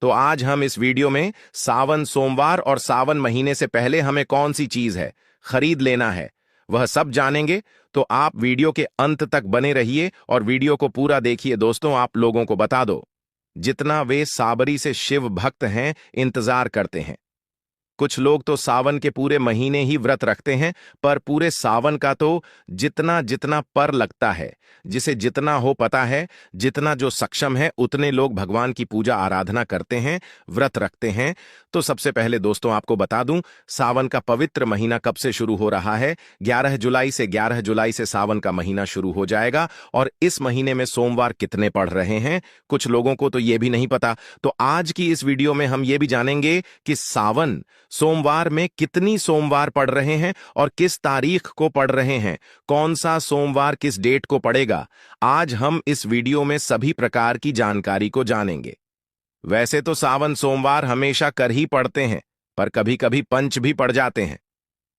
तो आज हम इस वीडियो में सावन सोमवार और सावन महीने से पहले हमें कौन सी चीज है खरीद लेना है वह सब जानेंगे। तो आप वीडियो के अंत तक बने रहिए और वीडियो को पूरा देखिए। दोस्तों, आप लोगों को बता दो, जितना वे साबरी से शिव भक्त हैं, इंतजार करते हैं। कुछ लोग तो सावन के पूरे महीने ही व्रत रखते हैं, पर पूरे सावन का तो जितना जितना पर लगता है, जिसे जितना हो पता है, जितना जो सक्षम है, उतने लोग भगवान की पूजा आराधना करते हैं, व्रत रखते हैं। तो सबसे पहले दोस्तों आपको बता दूं, सावन का पवित्र महीना कब से शुरू हो रहा है। 11 जुलाई से सावन का महीना शुरू हो जाएगा। और इस महीने में सोमवार कितने पड़ रहे हैं, कुछ लोगों को तो यह भी नहीं पता। तो आज की इस वीडियो में हम ये भी जानेंगे कि सावन सोमवार में कितनी सोमवार पड़ रहे हैं और किस तारीख को पड़ रहे हैं, कौन सा सोमवार किस डेट को पड़ेगा। आज हम इस वीडियो में सभी प्रकार की जानकारी को जानेंगे। वैसे तो सावन सोमवार हमेशा कर ही पड़ते हैं, पर कभी कभी पंच भी पड़ जाते हैं।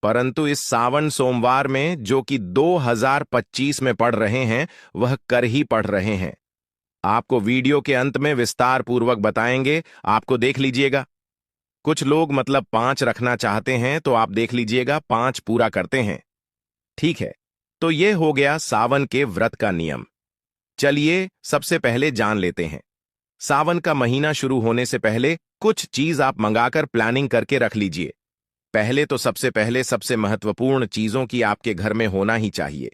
परंतु इस सावन सोमवार में जो कि 2025 में पड़ रहे हैं, वह कर ही पड़ रहे हैं। आपको वीडियो के अंत में विस्तार पूर्वक बताएंगे, आपको देख लीजिएगा। कुछ लोग मतलब 5 रखना चाहते हैं, तो आप देख लीजिएगा 5 पूरा करते हैं। ठीक है, तो यह हो गया सावन के व्रत का नियम। चलिए सबसे पहले जान लेते हैं। सावन का महीना शुरू होने से पहले कुछ चीज आप मंगाकर प्लानिंग करके रख लीजिए। पहले तो सबसे पहले सबसे महत्वपूर्ण चीजों की आपके घर में होना ही चाहिए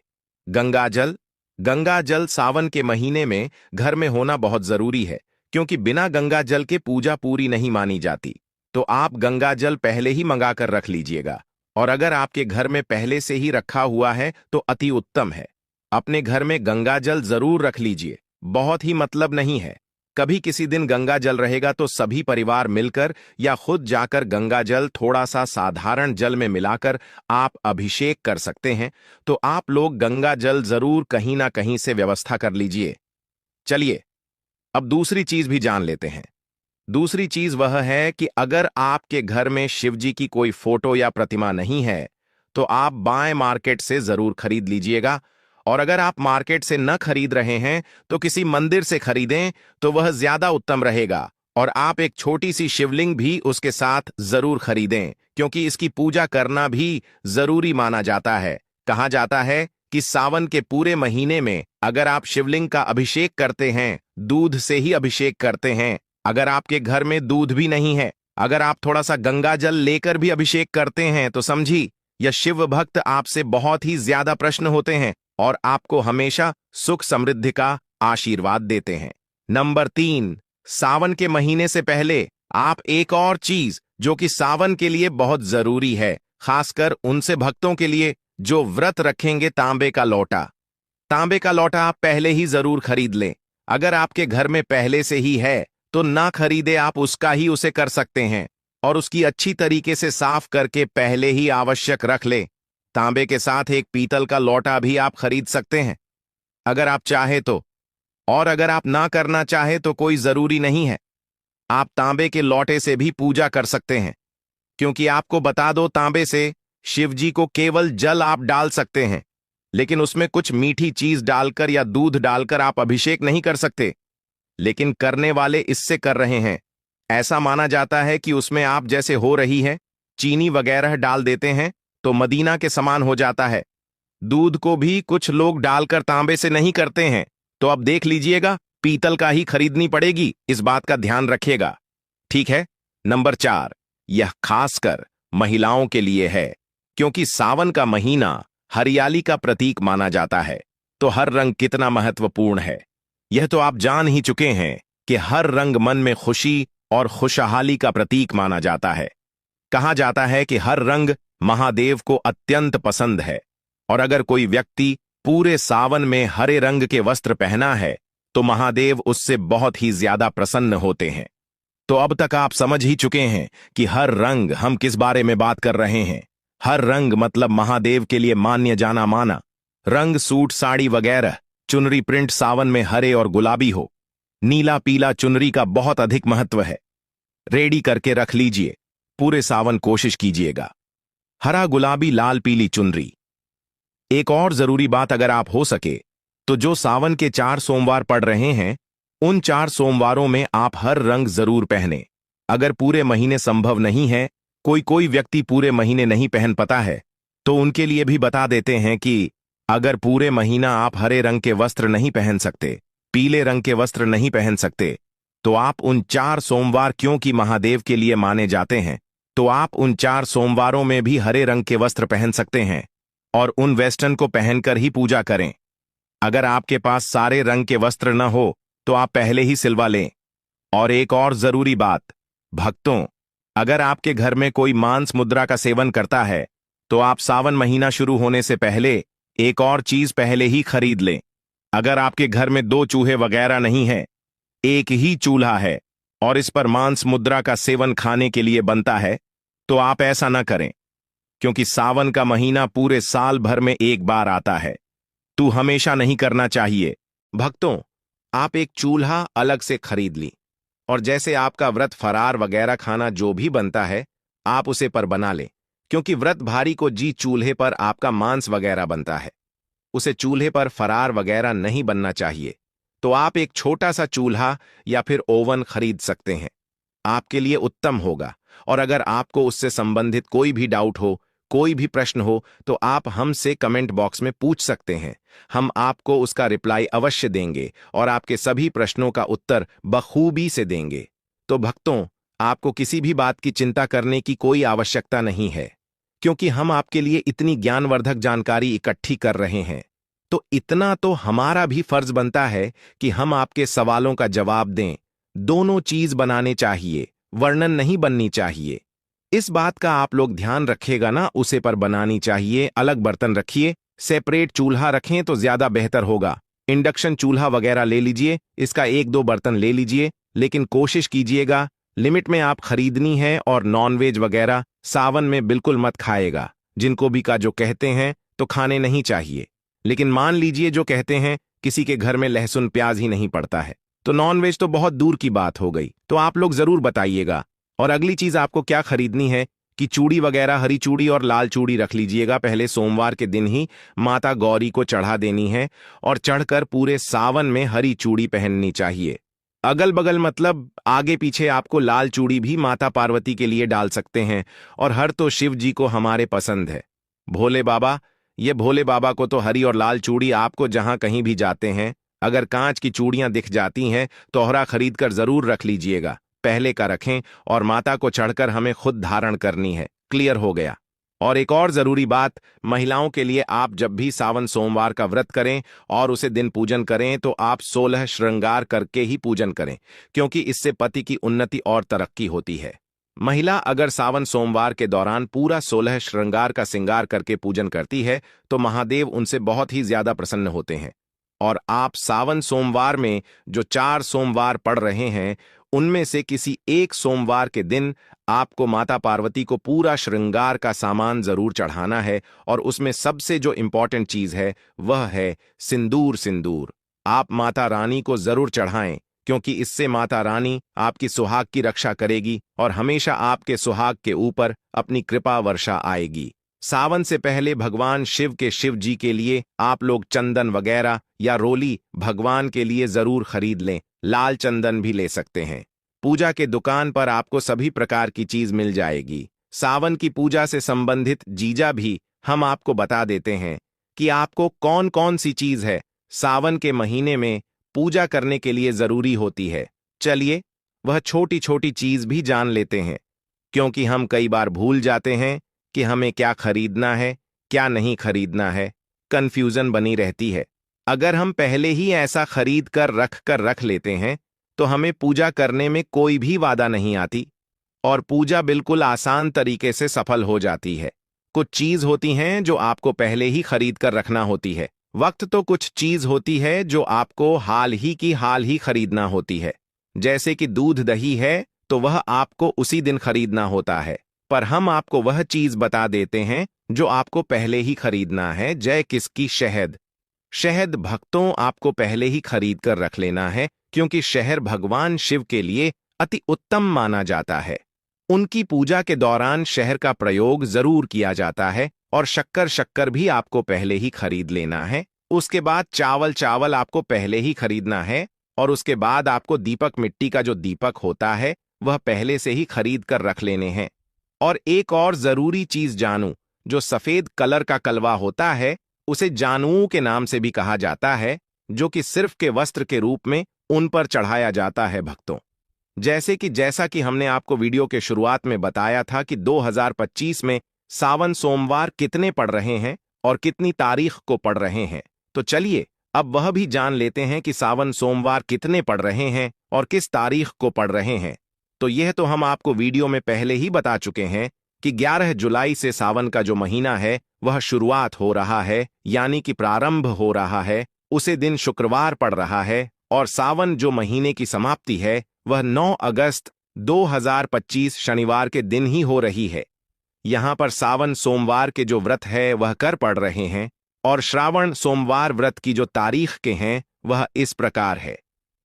गंगा जल। गंगा जल सावन के महीने में घर में होना बहुत जरूरी है, क्योंकि बिना गंगा जल के पूजा पूरी नहीं मानी जाती। तो आप गंगा जल पहले ही मंगाकर रख लीजिएगा। और अगर आपके घर में पहले से ही रखा हुआ है तो अति उत्तम है। अपने घर में गंगा जल जरूर रख लीजिए, बहुत ही मतलब नहीं है। कभी किसी दिन गंगा जल रहेगा तो सभी परिवार मिलकर या खुद जाकर गंगा जल थोड़ा सा साधारण जल में मिलाकर आप अभिषेक कर सकते हैं। तो आप लोग गंगा जल जरूर कहीं ना कहीं से व्यवस्था कर लीजिए। चलिए अब दूसरी चीज भी जान लेते हैं। दूसरी चीज वह है कि अगर आपके घर में शिव जी की कोई फोटो या प्रतिमा नहीं है, तो आप बाएं मार्केट से जरूर खरीद लीजिएगा। और अगर आप मार्केट से न खरीद रहे हैं तो किसी मंदिर से खरीदें, तो वह ज्यादा उत्तम रहेगा। और आप एक छोटी सी शिवलिंग भी उसके साथ जरूर खरीदें, क्योंकि इसकी पूजा करना भी जरूरी माना जाता है। कहा जाता है कि सावन के पूरे महीने में अगर आप शिवलिंग का अभिषेक करते हैं, दूध से ही अभिषेक करते हैं। अगर आपके घर में दूध भी नहीं है, अगर आप थोड़ा सा गंगा जल लेकर भी अभिषेक करते हैं, तो समझी यह शिव भक्त आपसे बहुत ही ज्यादा प्रसन्न होते हैं और आपको हमेशा सुख समृद्धि का आशीर्वाद देते हैं। नंबर 3, सावन के महीने से पहले आप एक और चीज जो कि सावन के लिए बहुत जरूरी है, खासकर उनसे भक्तों के लिए जो व्रत रखेंगे, तांबे का लोटा। तांबे का लोटा आप पहले ही जरूर खरीद लें। अगर आपके घर में पहले से ही है तो ना खरीदे, आप उसका ही उसे कर सकते हैं और उसकी अच्छी तरीके से साफ करके पहले ही आवश्यक रख ले। तांबे के साथ एक पीतल का लोटा भी आप खरीद सकते हैं अगर आप चाहे तो। और अगर आप ना करना चाहे तो कोई जरूरी नहीं है, आप तांबे के लोटे से भी पूजा कर सकते हैं। क्योंकि आपको बता दो, तांबे से शिव जी को केवल जल आप डाल सकते हैं, लेकिन उसमें कुछ मीठी चीज डालकर या दूध डालकर आप अभिषेक नहीं कर सकते। लेकिन करने वाले इससे कर रहे हैं। ऐसा माना जाता है कि उसमें आप जैसे हो रही है चीनी वगैरह डाल देते हैं तो मदीना के समान हो जाता है। दूध को भी कुछ लोग डालकर तांबे से नहीं करते हैं। तो अब देख लीजिएगा, पीतल का ही खरीदनी पड़ेगी, इस बात का ध्यान रखिएगा। ठीक है। नंबर 4, यह खासकर महिलाओं के लिए है, क्योंकि सावन का महीना हरियाली का प्रतीक माना जाता है। तो हर रंग कितना महत्वपूर्ण है, यह तो आप जान ही चुके हैं कि हर रंग मन में खुशी और खुशहाली का प्रतीक माना जाता है। कहा जाता है कि हर रंग महादेव को अत्यंत पसंद है। और अगर कोई व्यक्ति पूरे सावन में हरे रंग के वस्त्र पहना है, तो महादेव उससे बहुत ही ज्यादा प्रसन्न होते हैं। तो अब तक आप समझ ही चुके हैं कि हर रंग हम किस बारे में बात कर रहे हैं। हर रंग मतलब महादेव के लिए मान्य जाना माना रंग, सूट साड़ी वगैरह, चुनरी प्रिंट सावन में हरे और गुलाबी हो। नीला पीला चुनरी का बहुत अधिक महत्व है। रेडी करके रख लीजिए, पूरे सावन कोशिश कीजिएगा। हरा गुलाबी लाल पीली चुनरी। एक और जरूरी बात, अगर आप हो सके तो जो सावन के 4 सोमवार पड़ रहे हैं, उन 4 सोमवारों में आप हर रंग जरूर पहने। अगर पूरे महीने संभव नहीं है, कोई व्यक्ति पूरे महीने नहीं पहन पाता है, तो उनके लिए भी बता देते हैं कि अगर पूरे महीना आप हरे रंग के वस्त्र नहीं पहन सकते, पीले रंग के वस्त्र नहीं पहन सकते, तो आप उन 4 सोमवार क्योंकि महादेव के लिए माने जाते हैं, तो आप उन 4 सोमवारों में भी हरे रंग के वस्त्र पहन सकते हैं और उन वेस्टर्न को पहनकर ही पूजा करें। अगर आपके पास सारे रंग के वस्त्र न हो तो आप पहले ही सिलवा लें। और एक और जरूरी बात, भक्तों, अगर आपके घर में कोई मांस मुद्रा का सेवन करता है तो आप सावन महीना शुरू होने से पहले एक और चीज पहले ही खरीद लें। अगर आपके घर में 2 चूहे वगैरह नहीं है, एक ही चूल्हा है और इस पर मांस मुद्रा का सेवन खाने के लिए बनता है, तो आप ऐसा न करें, क्योंकि सावन का महीना पूरे साल भर में एक बार आता है। तू हमेशा नहीं करना चाहिए। भक्तों, आप एक चूल्हा अलग से खरीद ली और जैसे आपका व्रत फरार वगैरह खाना जो भी बनता है आप उसे पर बना लें, क्योंकि व्रत भारी को जी चूल्हे पर आपका मांस वगैरह बनता है, उसे चूल्हे पर फरार वगैरह नहीं बनना चाहिए। तो आप एक छोटा सा चूल्हा या फिर ओवन खरीद सकते हैं, आपके लिए उत्तम होगा। और अगर आपको उससे संबंधित कोई भी डाउट हो, कोई भी प्रश्न हो, तो आप हमसे कमेंट बॉक्स में पूछ सकते हैं। हम आपको उसका रिप्लाई अवश्य देंगे और आपके सभी प्रश्नों का उत्तर बखूबी से देंगे। तो भक्तों, आपको किसी भी बात की चिंता करने की कोई आवश्यकता नहीं है, क्योंकि हम आपके लिए इतनी ज्ञानवर्धक जानकारी इकट्ठी कर रहे हैं। तो इतना तो हमारा भी फर्ज बनता है कि हम आपके सवालों का जवाब दें। दोनों चीज बनाने चाहिए, वर्णन नहीं बननी चाहिए। इस बात का आप लोग ध्यान रखिएगा ना, उसे पर बनानी चाहिए। अलग बर्तन रखिए, सेपरेट चूल्हा रखें तो ज्यादा बेहतर होगा। इंडक्शन चूल्हा वगैरह ले लीजिए, इसका 1-2 बर्तन ले लीजिए, लेकिन कोशिश कीजिएगा लिमिट में आप खरीदनी है। और नॉनवेज वगैरह सावन में बिल्कुल मत खाएगा। जिनको भी का जो कहते हैं तो खाने नहीं चाहिए, लेकिन मान लीजिए जो कहते हैं किसी के घर में लहसुन प्याज ही नहीं पड़ता है, तो नॉनवेज तो बहुत दूर की बात हो गई। तो आप लोग जरूर बताइएगा। और अगली चीज आपको क्या खरीदनी है कि चूड़ी वगैरह, हरी चूड़ी और लाल चूड़ी रख लीजिएगा। पहले सोमवार के दिन ही माता गौरी को चढ़ा देनी है और चढ़कर पूरे सावन में हरी चूड़ी पहननी चाहिए। अगल बगल मतलब आगे पीछे आपको लाल चूड़ी भी माता पार्वती के लिए डाल सकते हैं। और हर तो शिव जी को हमारे पसंद है। भोले बाबा, ये भोले बाबा को तो हरी और लाल चूड़ी आपको जहां कहीं भी जाते हैं, अगर कांच की चूड़ियां दिख जाती हैं तो ओहरा खरीद कर जरूर रख लीजिएगा। पहले का रखें और माता को चढ़कर हमें खुद धारण करनी है। क्लियर हो गया। और एक और जरूरी बात, महिलाओं के लिए, आप जब भी सावन सोमवार का व्रत करें और उसे दिन पूजन करें तो आप 16 श्रृंगार करके ही पूजन करें, क्योंकि इससे पति की उन्नति और तरक्की होती है। महिला अगर सावन सोमवार के दौरान पूरा 16 श्रृंगार का श्रृंगार करके पूजन करती है तो महादेव उनसे बहुत ही ज्यादा प्रसन्न होते हैं। और आप सावन सोमवार में जो 4 सोमवार पड़ रहे हैं, उनमें से किसी एक सोमवार के दिन आपको माता पार्वती को पूरा श्रृंगार का सामान जरूर चढ़ाना है। और उसमें सबसे जो इंपॉर्टेंट चीज है वह है सिंदूर। सिंदूर आप माता रानी को जरूर चढ़ाएं, क्योंकि इससे माता रानी आपकी सुहाग की रक्षा करेगी और हमेशा आपके सुहाग के ऊपर अपनी कृपा वर्षा आएगी। सावन से पहले भगवान शिव जी के लिए आप लोग चंदन वगैरह या रोली भगवान के लिए जरूर खरीद लें। लाल चंदन भी ले सकते हैं। पूजा के दुकान पर आपको सभी प्रकार की चीज मिल जाएगी। सावन की पूजा से संबंधित जीजा भी हम आपको बता देते हैं कि आपको कौन कौन सी चीज है सावन के महीने में पूजा करने के लिए जरूरी होती है। चलिए वह छोटी छोटी चीज भी जान लेते हैं, क्योंकि हम कई बार भूल जाते हैं कि हमें क्या खरीदना है, क्या नहीं खरीदना है। कंफ्यूजन बनी रहती है। अगर हम पहले ही ऐसा खरीद कर रख लेते हैं तो हमें पूजा करने में कोई भी बाधा नहीं आती और पूजा बिल्कुल आसान तरीके से सफल हो जाती है। कुछ चीज होती हैं जो आपको पहले ही खरीद कर रखना होती है। वक्त तो कुछ चीज होती है जो आपको हाल ही खरीदना होती है। जैसे कि दूध दही है तो वह आपको उसी दिन खरीदना होता है, पर हम आपको वह चीज बता देते हैं जो आपको पहले ही खरीदना है। जय किसकी शहद। शहद भक्तों आपको पहले ही खरीद कर रख लेना है, क्योंकि शहद भगवान शिव के लिए अति उत्तम माना जाता है। उनकी पूजा के दौरान शहद का प्रयोग जरूर किया जाता है। और शक्कर भी आपको पहले ही खरीद लेना है। उसके बाद चावल आपको पहले ही खरीदना है। और उसके बाद आपको दीपक मिट्टी का जो दीपक होता है वह पहले से ही खरीद कर रख लेने हैं। और एक और जरूरी चीज जानू, जो सफेद कलर का कलवा होता है उसे जानुओं के नाम से भी कहा जाता है, जो कि सिर्फ के वस्त्र के रूप में उन पर चढ़ाया जाता है भक्तों। जैसा कि हमने आपको वीडियो के शुरुआत में बताया था कि 2025 में सावन सोमवार कितने पड़ रहे हैं और कितनी तारीख को पड़ रहे हैं, तो चलिए अब वह भी जान लेते हैं कि सावन सोमवार कितने पड़ रहे हैं और किस तारीख को पड़ रहे हैं। तो यह तो हम आपको वीडियो में पहले ही बता चुके हैं कि 11 जुलाई से सावन का जो महीना है वह शुरुआत हो रहा है, यानी कि प्रारंभ हो रहा है। उसे दिन शुक्रवार पड़ रहा है और सावन जो महीने की समाप्ति है वह 9 अगस्त 2025 शनिवार के दिन ही हो रही है। यहां पर सावन सोमवार के जो व्रत है वह कर पड़ रहे हैं और श्रावण सोमवार व्रत की जो तारीख के हैं वह इस प्रकार है।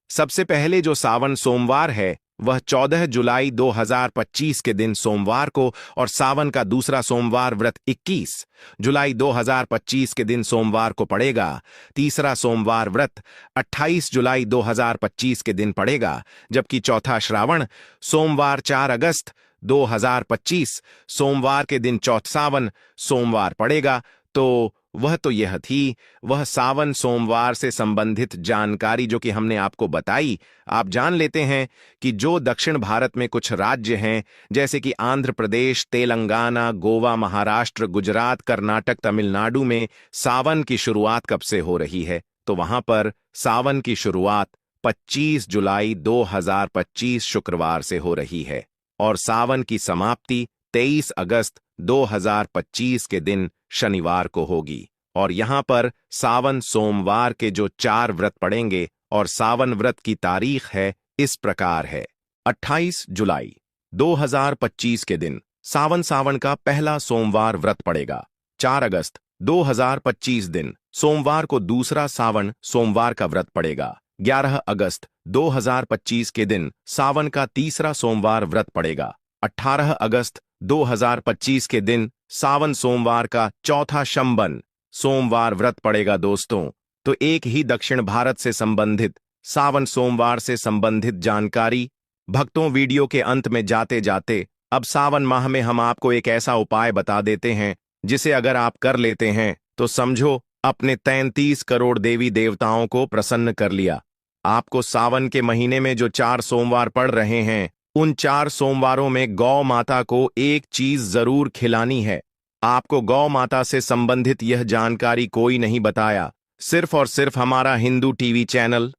सबसे पहले जो सावन सोमवार है वह 14 जुलाई 2025 के दिन सोमवार को, और सावन का दूसरा सोमवार व्रत 21 जुलाई 2025 के दिन सोमवार को पड़ेगा। तीसरा सोमवार व्रत 28 जुलाई 2025 के दिन पड़ेगा, जबकि चौथा श्रावण सोमवार 4 अगस्त 2025 सोमवार के दिन चौथा सावन सोमवार पड़ेगा। तो वह तो यह थी वह सावन सोमवार से संबंधित जानकारी जो कि हमने आपको बताई। आप जान लेते हैं कि जो दक्षिण भारत में कुछ राज्य हैं जैसे कि आंध्र प्रदेश, तेलंगाना, गोवा, महाराष्ट्र, गुजरात, कर्नाटक, तमिलनाडु में सावन की शुरुआत कब से हो रही है, तो वहां पर सावन की शुरुआत 25 जुलाई 2025 शुक्रवार से हो रही है और सावन की समाप्ति 23 अगस्त 2025 के दिन शनिवार को होगी। और यहां पर सावन सोमवार के जो 4 व्रत पड़ेंगे और सावन व्रत की तारीख है इस प्रकार है। 28 जुलाई 2025 के दिन सावन का पहला सोमवार व्रत पड़ेगा। 4 अगस्त 2025 दिन सोमवार को दूसरा सावन सोमवार का व्रत पड़ेगा। 11 अगस्त 2025 के दिन सावन का तीसरा सोमवार व्रत पड़ेगा। 18 अगस्त 2025 के दिन सावन सोमवार का चौथा शंबन सोमवार व्रत पड़ेगा। दोस्तों, तो एक ही दक्षिण भारत से संबंधित सावन सोमवार से संबंधित जानकारी। भक्तों, वीडियो के अंत में जाते जाते अब सावन माह में हम आपको एक ऐसा उपाय बता देते हैं जिसे अगर आप कर लेते हैं तो समझो अपने 33 करोड़ देवी देवताओं को प्रसन्न कर लिया। आपको सावन के महीने में जो 4 सोमवार पड़ रहे हैं उन 4 सोमवारों में गौ माता को एक चीज जरूर खिलानी है। आपको गौ माता से संबंधित यह जानकारी कोई नहीं बताया, सिर्फ और सिर्फ हमारा हिंदू टीवी चैनल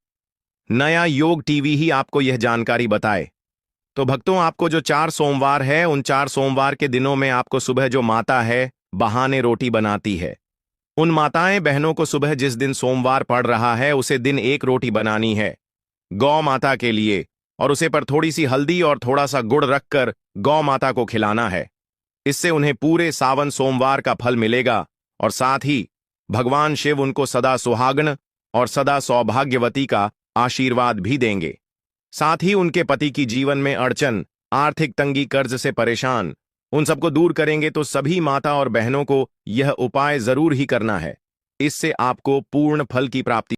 नया योग टीवी ही आपको यह जानकारी बताए। तो भक्तों, आपको जो 4 सोमवार है उन 4 सोमवार के दिनों में आपको सुबह जो माता है बहाने रोटी बनाती है, उन माताएं बहनों को सुबह जिस दिन सोमवार पड़ रहा है उसे दिन 1 रोटी बनानी है गौ माता के लिए, और उसे पर थोड़ी सी हल्दी और थोड़ा सा गुड़ रखकर गौ माता को खिलाना है। इससे उन्हें पूरे सावन सोमवार का फल मिलेगा और साथ ही भगवान शिव उनको सदा सुहागन और सदा सौभाग्यवती का आशीर्वाद भी देंगे। साथ ही उनके पति की जीवन में अड़चन, आर्थिक तंगी, कर्ज से परेशान, उन सबको दूर करेंगे। तो सभी माता और बहनों को यह उपाय जरूर ही करना है, इससे आपको पूर्ण फल की प्राप्ति